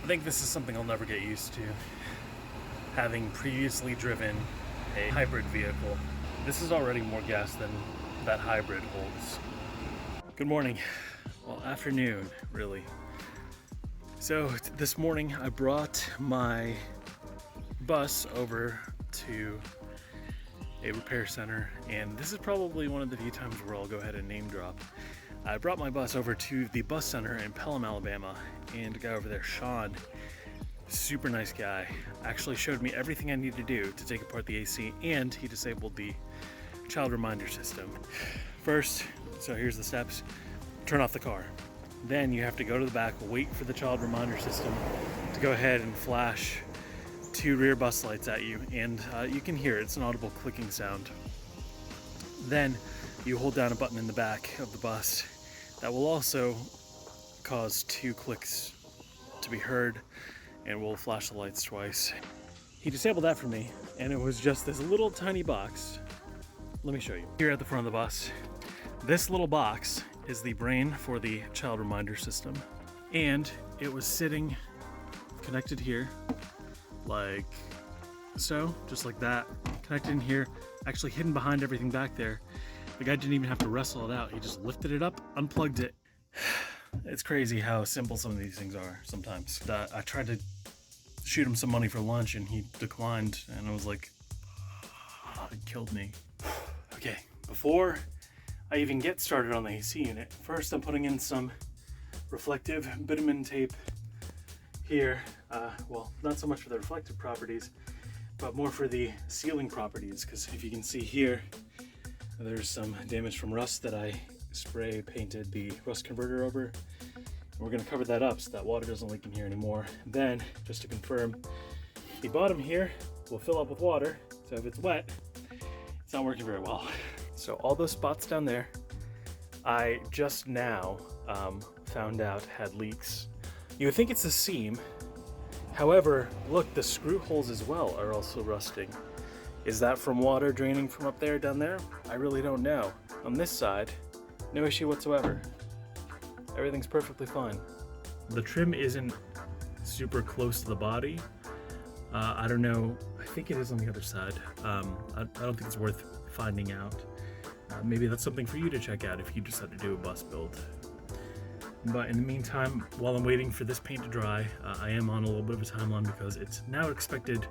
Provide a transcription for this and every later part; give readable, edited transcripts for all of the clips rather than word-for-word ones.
I think this is something I'll never get used to, having previously driven a hybrid vehicle. This is already more gas than that hybrid holds. Good morning. Well, afternoon, really. So this morning I brought my bus over to a repair center, and this is probably one of the few times where I'll go ahead and name drop. I brought my bus over to the bus center in Pelham, Alabama, and the guy over there, Sean, super nice guy, actually showed me everything I need to do to take apart the AC, and he disabled the child reminder system. First, so here's the steps: turn off the car. Then you have to go to the back, wait for the child reminder system to go ahead and flash 2 rear bus lights at you, and you can hear it. It's an audible clicking sound. Then you hold down a button in the back of the bus that will also cause 2 clicks to be heard and will flash the lights twice. He disabled that for me, and it was just this little tiny box. Let me show you. Here at the front of the bus, this little box is the brain for the child reminder system, and it was sitting connected here like so, just like that, connected in here, actually hidden behind everything back there. The guy didn't even have to wrestle it out. He just lifted it up, unplugged it. It's crazy how simple some of these things are sometimes. I tried to shoot him some money for lunch and he declined, and I was like, oh, it killed me. Okay, before I even get started on the AC unit, first I'm putting in some reflective bitumen tape here. Well, not so much for the reflective properties, but more for the sealing properties, because if you can see here, there's some damage from rust that I spray painted the rust converter over. And we're going to cover that up so that water doesn't leak in here anymore. Then, just to confirm, the bottom here will fill up with water, so if it's wet, it's not working very well. So all those spots down there, I just now found out had leaks. You would think it's a seam. However, look, the screw holes as well are also rusting. Is that from water draining from up there down there? I really don't know. On this side, no issue whatsoever. Everything's perfectly fine. The trim isn't super close to the body. I don't know, I think it is on the other side. I don't think it's worth finding out. Maybe that's something for you to check out if you decide to do a bus build. But in the meantime, while I'm waiting for this paint to dry, I am on a little bit of a timeline because it's now expected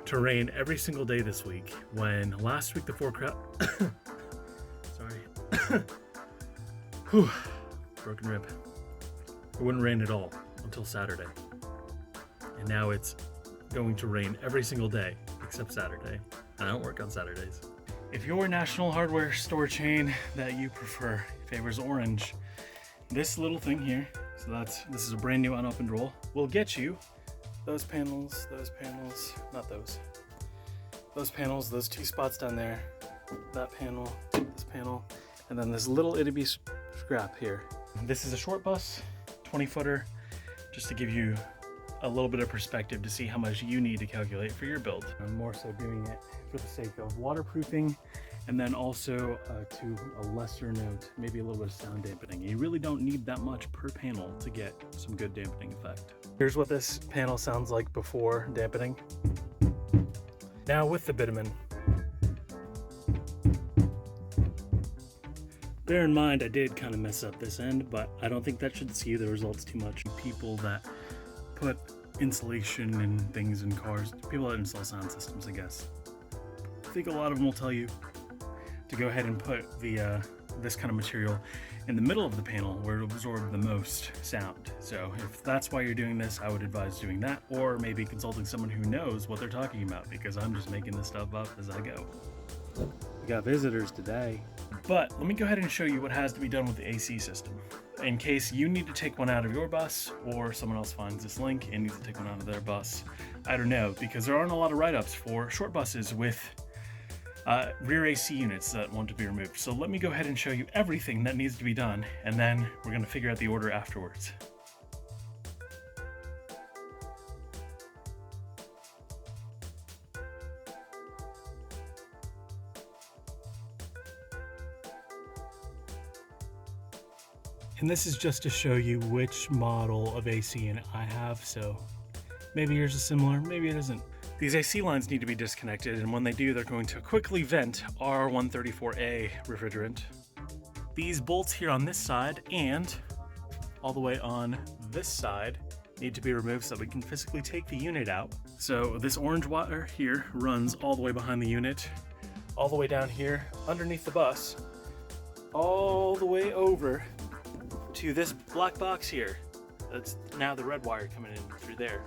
to rain every single day this week, when last week the forecast sorry Whew. Broken rib. It wouldn't rain at all until Saturday, and now it's going to rain every single day except Saturday, and I don't work on Saturdays. If your national hardware store chain that you prefer favors orange, this little thing here, so this is a brand new unopened roll, will get you those panels, not those panels, those 2 spots down there, that panel, this panel, and then this little itty bitty scrap here. This is a short bus, 20-footer, just to give you a little bit of perspective to see how much you need to calculate for your build. I'm more so doing it for the sake of waterproofing, and then also to a lesser note, maybe a little bit of sound dampening. You really don't need that much per panel to get some good dampening effect. Here's what this panel sounds like before dampening. Now with the bitumen. Bear in mind, I did kind of mess up this end, but I don't think that should skew the results too much. People that put insulation and things in cars, people that install sound systems, I guess, I think a lot of them will tell you to go ahead and put the this kind of material in the middle of the panel where it'll absorb the most sound. So if that's why you're doing this, I would advise doing that, or maybe consulting someone who knows what they're talking about, because I'm just making this stuff up as I go. We got visitors today. But let me go ahead and show you what has to be done with the AC system, in case you need to take one out of your bus, or someone else finds this link and needs to take one out of their bus. I don't know, because there aren't a lot of write-ups for short buses with rear AC units that want to be removed. So let me go ahead and show you everything that needs to be done, and then we're going to figure out the order afterwards. And this is just to show you which model of AC unit I have, so maybe yours is similar, maybe it isn't. These AC lines need to be disconnected, and when they do, they're going to quickly vent our 134A refrigerant. These bolts here on this side and all the way on this side need to be removed so we can physically take the unit out. So this orange wire here runs all the way behind the unit, all the way down here underneath the bus, all the way over to this black box here. That's now the red wire coming in through there.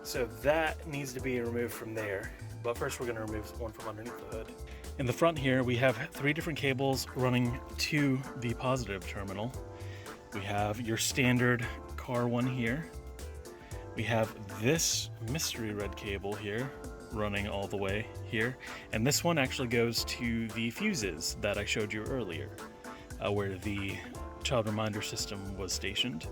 So that needs to be removed from there. But first we're gonna remove one from underneath the hood. In the front here, we have 3 different cables running to the positive terminal. We have your standard car one here. We have this mystery red cable here running all the way here. And this one actually goes to the fuses that I showed you earlier, where the child reminder system was stationed.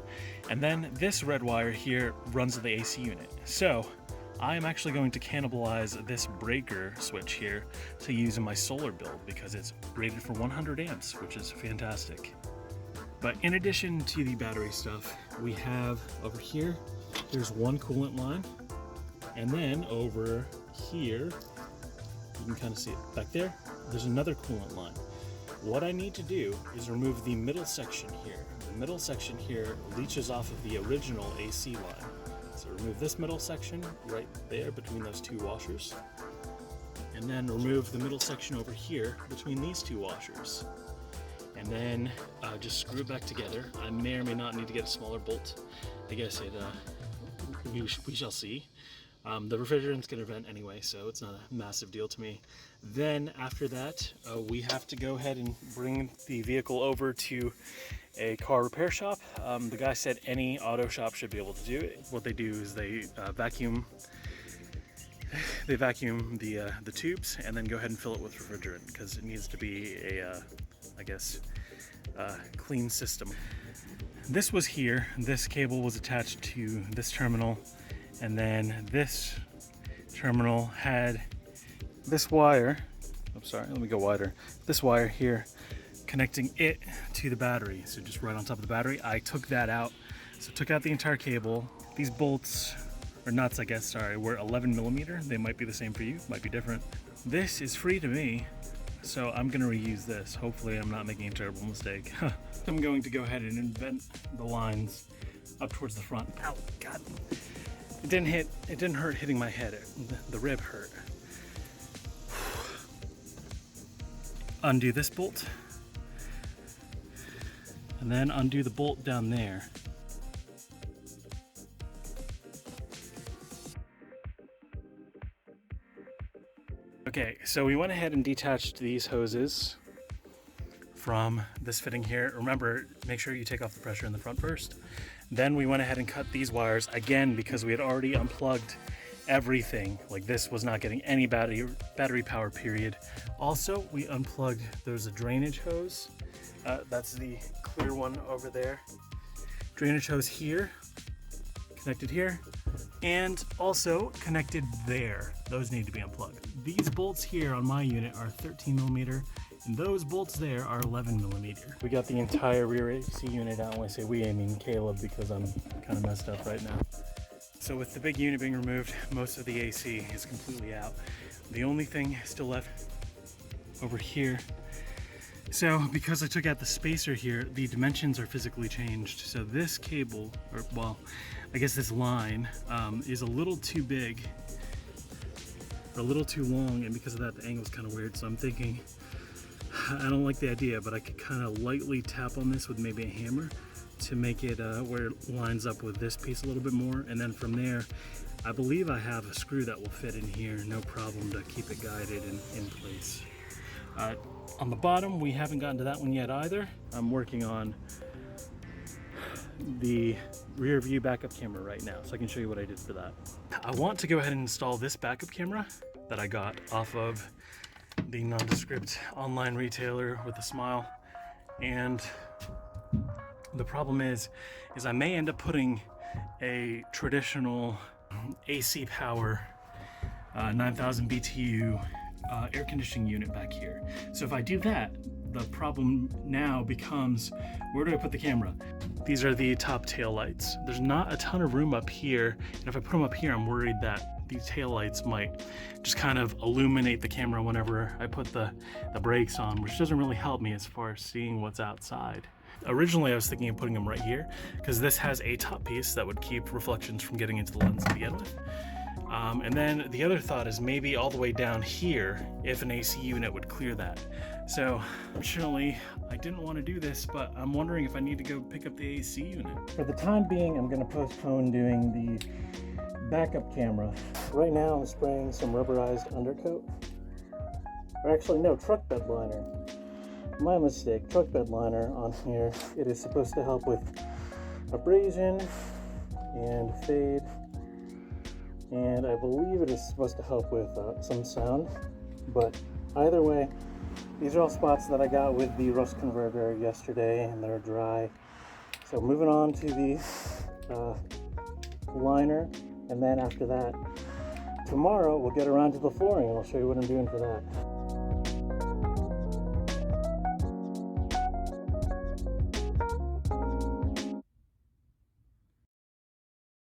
And then this red wire here runs to the AC unit. So I am actually going to cannibalize this breaker switch here to use in my solar build because it's rated for 100 amps, which is fantastic. But in addition to the battery stuff, we have over here, there's one coolant line. And then over here, you can kind of see it back there, there's another coolant line. What I need to do is remove the middle section here. The middle section here leaches off of the original AC line. So remove this middle section right there between those 2 washers. And then remove the middle section over here between these 2 washers. And then just screw it back together. I may or may not need to get a smaller bolt. I guess we shall see. The refrigerant's going to vent anyway, so it's not a massive deal to me. Then after that, we have to go ahead and bring the vehicle over to a car repair shop. The guy said any auto shop should be able to do it. What they do is they vacuum the tubes and then go ahead and fill it with refrigerant because it needs to be a, I guess, clean system. This was here. This cable was attached to this terminal. And then this terminal had this wire, I'm sorry, let me go wider. This wire here connecting it to the battery. So just right on top of the battery. I took that out. So took out the entire cable. These bolts, or nuts I guess, sorry, were 11 millimeter. They might be the same for you, might be different. This is free to me, so I'm gonna reuse this. Hopefully I'm not making a terrible mistake. I'm going to go ahead and invent the lines up towards the front. Ow, God. It didn't hurt hitting my head. The rib hurt. Undo this bolt. And then undo the bolt down there. Okay, so we went ahead and detached these hoses from this fitting here. Remember, make sure you take off the pressure in the front first. Then we went ahead and cut these wires again because we had already unplugged everything. Like this was not getting any battery power, period. Also, we unplugged, there's a drainage hose. That's the clear one over there. Drainage hose here, connected here, and also connected there. Those need to be unplugged. These bolts here on my unit are 13 millimeter. And those bolts there are 11 millimeter. We got the entire rear AC unit out. When I say we, I mean Caleb, because I'm kind of messed up right now. So with the big unit being removed, most of the AC is completely out. The only thing still left over here. So because I took out the spacer here, the dimensions are physically changed. So this cable, or well, I guess this line is a little too big, or a little too long, and because of that, the angle's kind of weird. So I'm thinking, I don't like the idea, but I could kind of lightly tap on this with maybe a hammer to make it where it lines up with this piece a little bit more. And then from there, I believe I have a screw that will fit in here, no problem, to keep it guided and in place. On the bottom, we haven't gotten to that one yet either. I'm working on the rear view backup camera right now, so I can show you what I did for that. I want to go ahead and install this backup camera that I got off of the nondescript online retailer with a smile. And the problem is I may end up putting a traditional AC power 9000 BTU air conditioning unit back here. So if I do that, the problem now becomes, where do I put the camera? These are the top tail lights. There's not a ton of room up here, and if I put them up here, I'm worried that these tail lights might just kind of illuminate the camera whenever I put the brakes on, which doesn't really help me as far as seeing what's outside. Originally, I was thinking of putting them right here because this has a top piece that would keep reflections from getting into the lens to begin with. And then the other thought is maybe all the way down here if an AC unit would clear that. So unfortunately, I didn't want to do this, but I'm wondering if I need to go pick up the AC unit. For the time being, I'm going to postpone doing the backup camera. Right now, I'm spraying some rubberized undercoat. Or actually, no, truck bed liner. My mistake, truck bed liner on here. It is supposed to help with abrasion and fade. And I believe it is supposed to help with some sound, but either way, these are all spots that I got with the rust converter yesterday, and they're dry. So moving on to the liner, and then after that, tomorrow we'll get around to the flooring and I'll show you what I'm doing for that.